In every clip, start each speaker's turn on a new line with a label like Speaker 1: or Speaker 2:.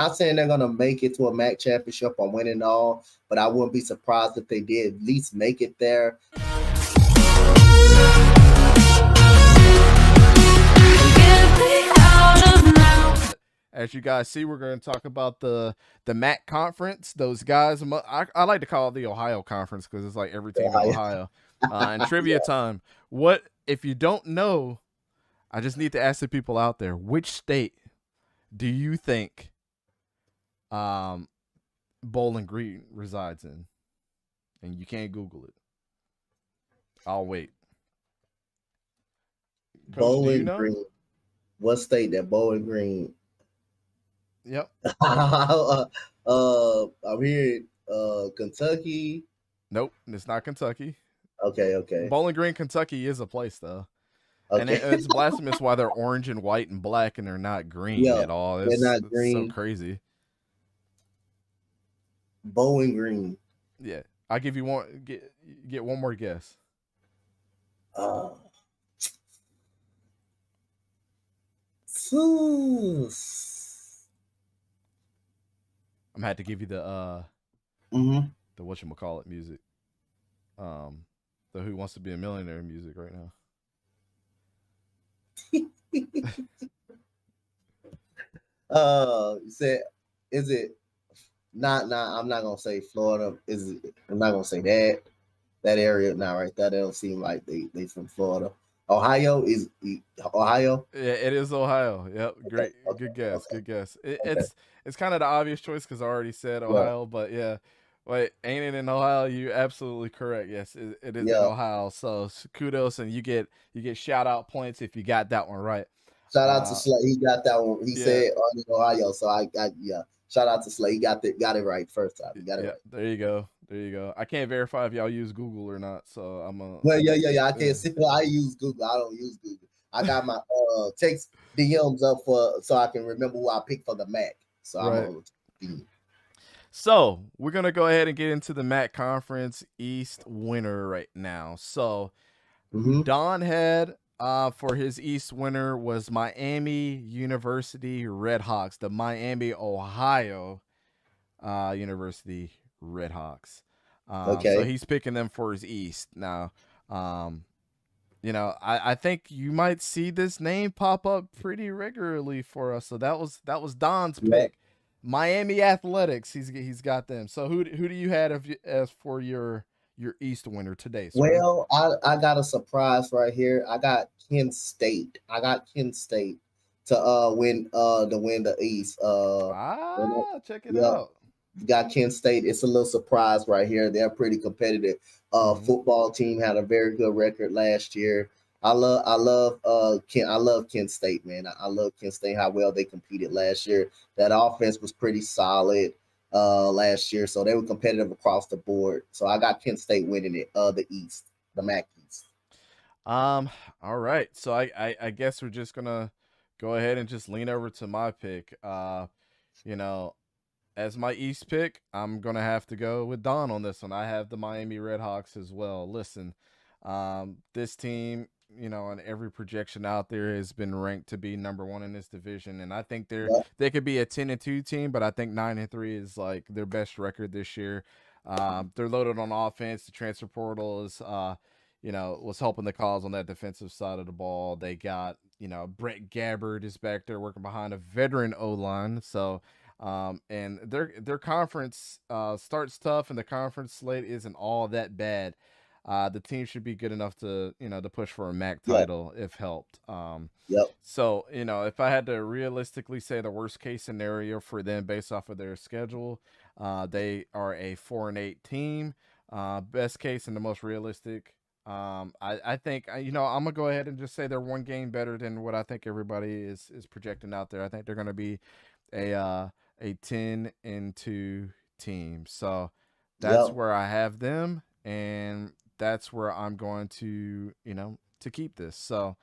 Speaker 1: Not saying they're gonna make it to a MAC championship or win it all, but I wouldn't be surprised if they did at least make it there.
Speaker 2: As you guys see, we're going to talk about the MAC conference. Those guys, I like to call it the Ohio conference because it's like every team in Ohio. And trivia time. What if you don't know? I just need to ask the people out there: which state do you think Bowling Green resides in? And you can't Google it. I'll wait. Coach,
Speaker 1: Bowling Green. What state that Bowling Green?
Speaker 2: Yep.
Speaker 1: I'm here. Kentucky.
Speaker 2: Nope, it's not Kentucky.
Speaker 1: Okay.
Speaker 2: Bowling Green, Kentucky is a place though. Okay. And it's blasphemous why they're orange and white and black and they're not green at all. They're not green. It's so crazy.
Speaker 1: Bowling Green.
Speaker 2: Yeah, I'll give you one. Get one more guess.
Speaker 1: I'm
Speaker 2: gonna have to give you the whatchamacallit music. The Who Wants to Be a Millionaire music right now.
Speaker 1: You said, is it not? I'm not gonna say Florida. I'm not gonna say that area now, right? That don't seem like they from Florida. Ohio is Ohio.
Speaker 2: Yeah, it is Ohio. Yep, great, okay. Good guess. Okay. Good guess. It's kind of the obvious choice because I already said Ohio, but yeah. Wait, ain't it in Ohio? You're absolutely correct. Yes, it is in Ohio. So kudos, and you get shout out points if you got that one right.
Speaker 1: Shout out to Slay. He got that one. He said in Ohio. So I shout out to Slay. He got it right first time. He got it right.
Speaker 2: There you go. I can't verify if y'all use Google or not. So I'm a
Speaker 1: I can't see. I use Google. I don't use Google. I got my text DMs up so I can remember who I picked for the MAC. So I'm
Speaker 2: So we're going to go ahead and get into the MAC Conference East winner right now. So Don had for his East winner was Miami University Redhawks, the Miami, Ohio University Redhawks. So he's picking them for his East. Now, I think you might see this name pop up pretty regularly for us. So that was Don's pick. Miami Athletics, he's got them. So who do you have as for your East winner today, sir?
Speaker 1: Well, I got a surprise right here. I got Kent State. to win the East.
Speaker 2: Check it out.
Speaker 1: You got Kent State. It's a little surprise right here. They're pretty competitive. Football team had a very good record last year. I love Kent State, man. I love Kent State, how well they competed last year. That offense was pretty solid last year, so they were competitive across the board. So I got Kent State winning it, the East, the MAC East.
Speaker 2: All right. So I guess we're just gonna go ahead and just lean over to my pick. As my East pick, I'm gonna have to go with Don on this one. I have the Miami Redhawks as well. Listen, this team, and every projection out there has been ranked to be number one in this division, and I think they could be a 10-2 team, but I think 9-3 is like their best record this year. They're loaded on offense. The transfer portal is, was helping the cause on that defensive side of the ball. They got, Brett Gabbard is back there working behind a veteran O-line, so. And their conference starts tough, and the conference slate isn't all that bad. The team should be good enough to push for a MAC title if helped. So if I had to realistically say the worst case scenario for them based off of their schedule, they are a 4-8 team. Best case and the most realistic. I think I'm gonna go ahead and just say they're one game better than what I think everybody is projecting out there. I think they're gonna be a 10-2 team. So that's where I have them, and that's where I'm going to, to keep this. So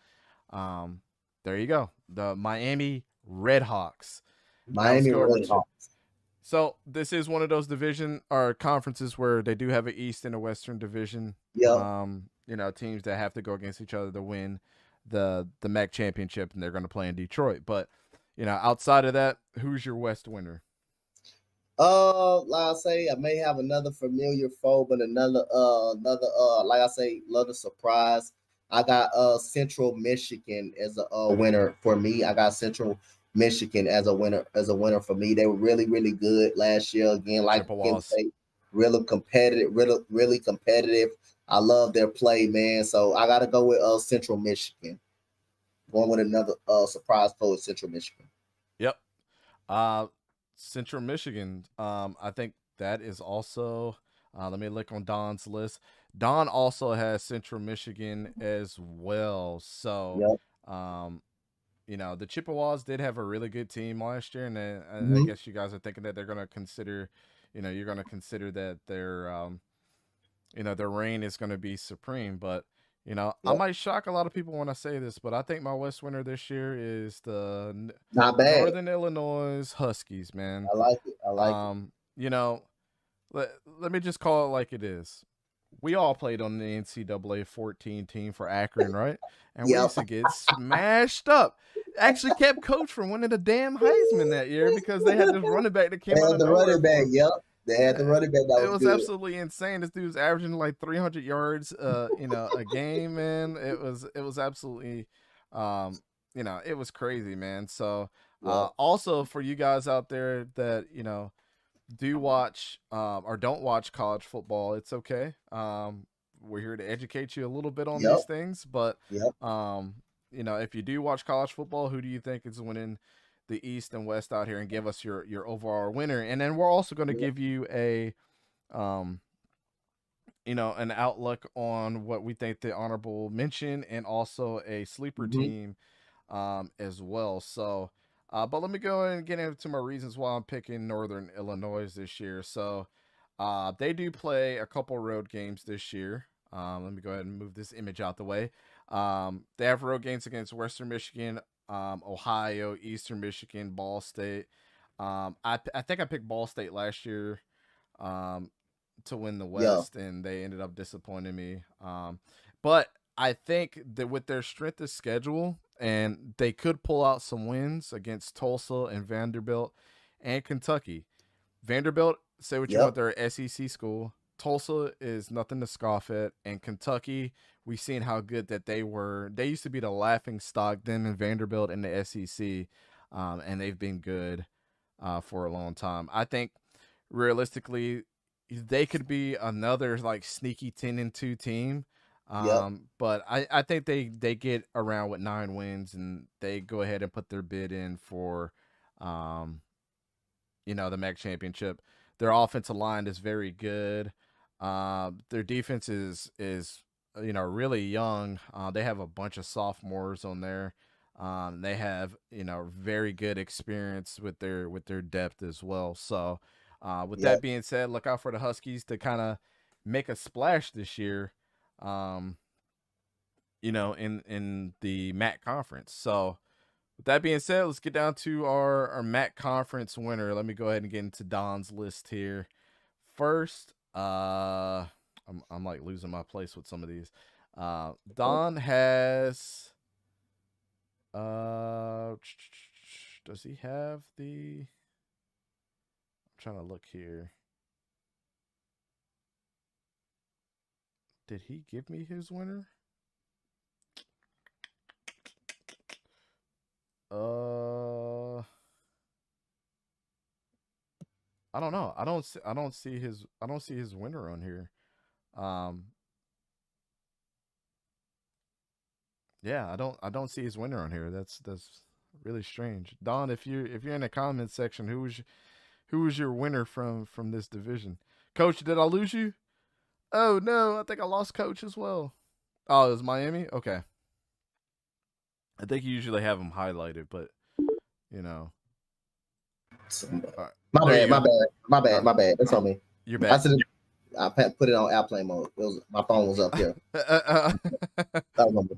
Speaker 2: there you go. The Miami Redhawks.
Speaker 1: Miami Redhawks.
Speaker 2: So this is one of those division or conferences where they do have an East and a Western division. Teams that have to go against each other to win the MAC championship, and they're going to play in Detroit. But outside of that, who's your West winner?
Speaker 1: Like I say, I may have another familiar foe, but like I say, another surprise. I got Central Michigan as a winner for me. I got Central Michigan as a winner for me. They were really good last year. Again, like Kent
Speaker 2: Chippewas.
Speaker 1: State, really competitive. I love their play, man. So I got to go with Central Michigan. Going with another surprise foe is Central Michigan.
Speaker 2: Yep. Uh, Central Michigan. I think that is also. Let me look on Don's list. Don also has Central Michigan as well. So,
Speaker 1: Yep.
Speaker 2: um, the Chippewas did have a really good team last year, and I
Speaker 1: Mm-hmm.
Speaker 2: guess you guys are thinking that they're going to consider, you're going to consider that their reign is going to be supreme. But I
Speaker 1: Yep.
Speaker 2: might shock a lot of people when I say this, but I think my West winner this year is the
Speaker 1: Not bad.
Speaker 2: Northern Illinois Huskies, man.
Speaker 1: I like it. I like it.
Speaker 2: Um, you know, let me just call it like it is. We all played on the NCAA 14 team for Akron, right? And we
Speaker 1: Yep.
Speaker 2: used to get smashed up. Actually kept coach from winning the damn Heisman that year because they had this running back that
Speaker 1: They
Speaker 2: came out
Speaker 1: had
Speaker 2: of
Speaker 1: the
Speaker 2: nowhere
Speaker 1: running back.
Speaker 2: for him.
Speaker 1: Yep. They had the running back that
Speaker 2: It
Speaker 1: was
Speaker 2: was
Speaker 1: good.
Speaker 2: absolutely insane. This dude was averaging like 300 yards, a game, man. It was absolutely, um, it was crazy, man. So,
Speaker 1: Yep.
Speaker 2: also for you guys out there that do watch or don't watch college football, it's okay. We're here to educate you a little bit on
Speaker 1: Yep.
Speaker 2: these things, but
Speaker 1: Yep.
Speaker 2: if you do watch college football, who do you think is winning the East and West out here, and give us your overall winner? And then we're also going to
Speaker 1: Yep.
Speaker 2: give you um, an outlook on what we think the honorable mention and also a sleeper
Speaker 1: Mm-hmm.
Speaker 2: team as well. So, but let me go ahead and get into my reasons why I'm picking Northern Illinois this year. So, they do play a couple road games this year. Let me go ahead and move this image out the way. They have road games against Western Michigan, Ohio, Eastern Michigan, Ball State. I think I picked Ball State last year. Um, to win the
Speaker 1: Yeah.
Speaker 2: West, and they ended up disappointing me. But I think that with their strength of schedule, and they could pull out some wins against Tulsa and Vanderbilt and Kentucky. Vanderbilt, say what you
Speaker 1: Yep.
Speaker 2: want, they're an SEC school. Tulsa is nothing to scoff at, and Kentucky, we've seen how good that they were. They used to be the laughing stock, them and Vanderbilt in the SEC, and they've been good for a long time. I think realistically, they could be another like sneaky 10-2 team.
Speaker 1: Yep.
Speaker 2: But I think they get around with 9 wins and they go ahead and put their bid in for um, the MAC championship. Their offensive line is very good. Their defense is really young. They have a bunch of sophomores on there. They have very good experience with their depth as well. So, with
Speaker 1: Yep.
Speaker 2: that being said, look out for the Huskies to kind of make a splash this year. Um, in the MAC conference. So, with that being said, let's get down to our MAC conference winner. Let me go ahead and get into Don's list here. First, I'm like losing my place with some of these. Don has does he have the I'm trying to look here. Did he give me his winner? Uh I don't know. I don't see his winner on here. Um Yeah, I don't see his winner on here. That's really strange. Don, if you're in the comments section, who was your winner from this division? Coach, did I lose you? Oh no, I think I lost Coach as well. Oh, it was Miami. Okay, I think you usually have them highlighted, but you know, all right.
Speaker 1: My
Speaker 2: There you
Speaker 1: bad. My
Speaker 2: go.
Speaker 1: bad. My
Speaker 2: All
Speaker 1: bad.
Speaker 2: right,
Speaker 1: My bad. That's on me.
Speaker 2: you're
Speaker 1: I
Speaker 2: back.
Speaker 1: said put it on airplane mode. It was my phone was up here. That was on me.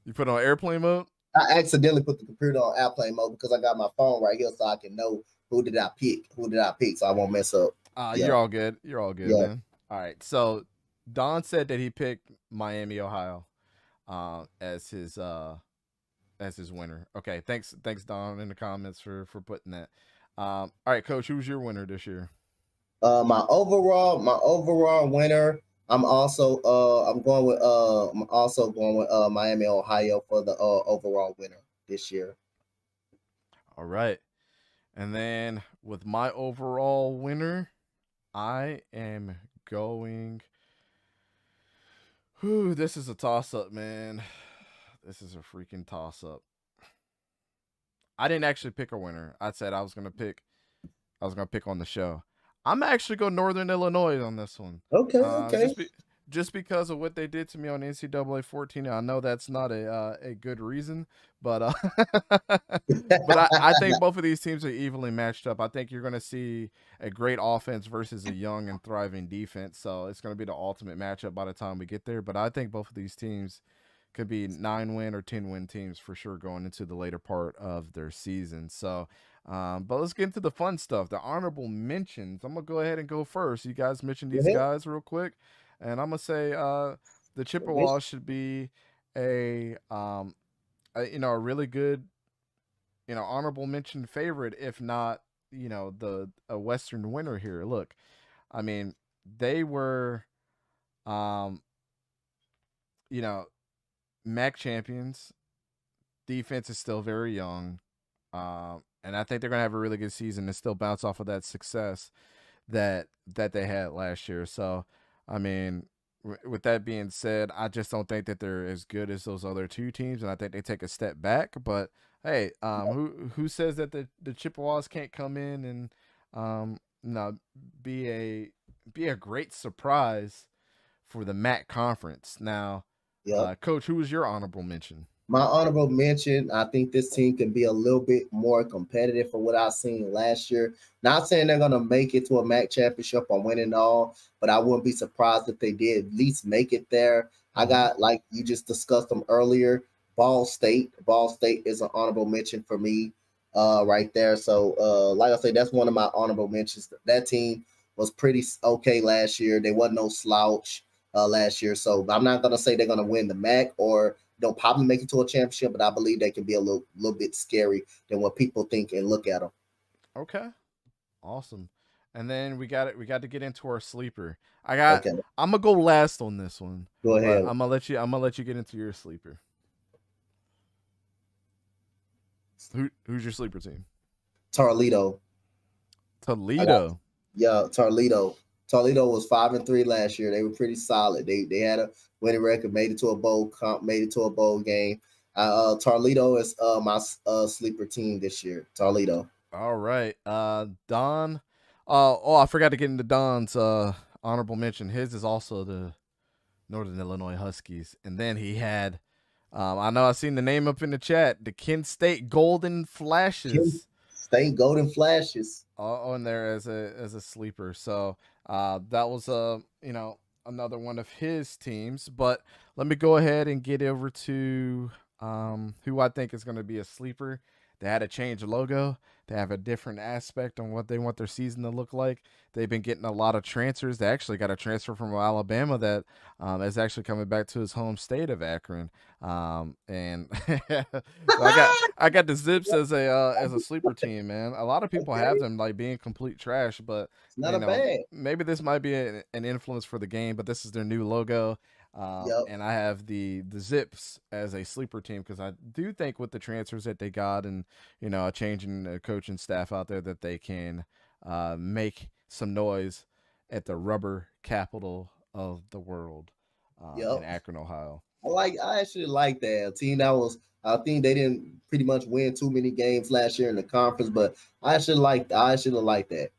Speaker 2: You put on airplane mode.
Speaker 1: I accidentally put the computer on airplane mode because I got my phone right here so I can know who did I pick. Who did I pick so I won't mess up. Yeah.
Speaker 2: You're all good. You're all good,
Speaker 1: Yeah.
Speaker 2: man. All right. So Don said that he picked Miami, Ohio, as his winner. Okay, thanks Don in the comments for putting that. All right, Coach, who's your winner this year?
Speaker 1: My overall winner. I'm also going with Miami, Ohio for the overall winner this year.
Speaker 2: All right. And then with my overall winner, I am going. Whew, this is a toss up, man. This is a freaking toss up. I didn't actually pick a winner. I said I was gonna pick on the show. I'm actually going Northern Illinois on this one.
Speaker 1: Okay,
Speaker 2: Uh,
Speaker 1: okay.
Speaker 2: just be, just because of what they did to me on NCAA 14. I know that's not a good reason, but I think both of these teams are evenly matched up. I think you're going to see a great offense versus a young and thriving defense. So it's going to be the ultimate matchup by the time we get there. But I think both of these teams could be 9-win or 10-win teams for sure going into the later part of their season. So, but let's get into the fun stuff. The honorable mentions. I'm gonna go ahead and go first. You guys mentioned
Speaker 1: Go
Speaker 2: these
Speaker 1: ahead.
Speaker 2: guys real quick, and I'm gonna say the Chippewas should be a, a really good honorable mention favorite, if not the a Western winner here. Look, I mean they were um, you know MAC champions. Defense is still very young. And I think they're gonna have a really good season and still bounce off of that success that they had last year. So, I mean, with that being said, I just don't think that they're as good as those other two teams, and I think they take a step back. But hey, who says that the Chippewas can't come in and you know be a great surprise for the MAC conference? Now,
Speaker 1: Yep.
Speaker 2: Coach, who was your honorable mention?
Speaker 1: My honorable mention, I think this team can be a little bit more competitive for what I've seen last year. Not saying they're going to make it to a MAC championship or win it all, but I wouldn't be surprised if they did at least make it there. I
Speaker 2: Mm-hmm.
Speaker 1: got, like you just discussed them earlier, Ball State. Ball State is an honorable mention for me right there. So, like I say, that's one of my honorable mentions. That team was pretty okay last year. They wasn't no slouch last year. So I'm not going to say they're going to win the MAC or they'll probably make it to a championship, but I believe they can be a little bit scary than what people think and look at them.
Speaker 2: Okay. Awesome. And then we got to get into our sleeper. I'm
Speaker 1: Okay,
Speaker 2: gonna go last on this one,
Speaker 1: go
Speaker 2: but
Speaker 1: ahead.
Speaker 2: I'm gonna let you get into your sleeper. Who's your sleeper team?
Speaker 1: Toledo. I got
Speaker 2: Toledo.
Speaker 1: yeah, Toledo. Toledo was 5-3 last year. They were pretty solid. They had a winning record, made it to a bowl comp, made it to a bowl game. Toledo is my sleeper team this year. Toledo.
Speaker 2: All right. Don. Oh, I forgot to get into Don's honorable mention. His is also the Northern Illinois Huskies, and then he had. I know I seen the name up in the chat. The Kent State Golden
Speaker 1: Kent
Speaker 2: Flashes.
Speaker 1: State Golden Flashes.
Speaker 2: On there as a sleeper. So that was another one of his teams. But let me go ahead and get over to who I think is going to be a sleeper. They had to change logo. They have a different aspect on what they want their season to look like. They've been getting a lot of transfers. They actually got a transfer from Alabama that is actually coming back to his home state of Akron. And so I got the Zips as a sleeper team, man. A lot of people have
Speaker 1: Okay,
Speaker 2: them like being complete trash, but
Speaker 1: it's not a bad.
Speaker 2: maybe this might be an influence for the game. But this is their new logo,
Speaker 1: Yep.
Speaker 2: and I have the Zips as a sleeper team because I do think with the transfers that they got and a change in the coaching staff out there that they can make some noise at the rubber capital of the world in
Speaker 1: Yep.
Speaker 2: Akron, Ohio.
Speaker 1: I actually like that. A team that was I think they didn't pretty much win too many games last year in the conference, but I actually like that.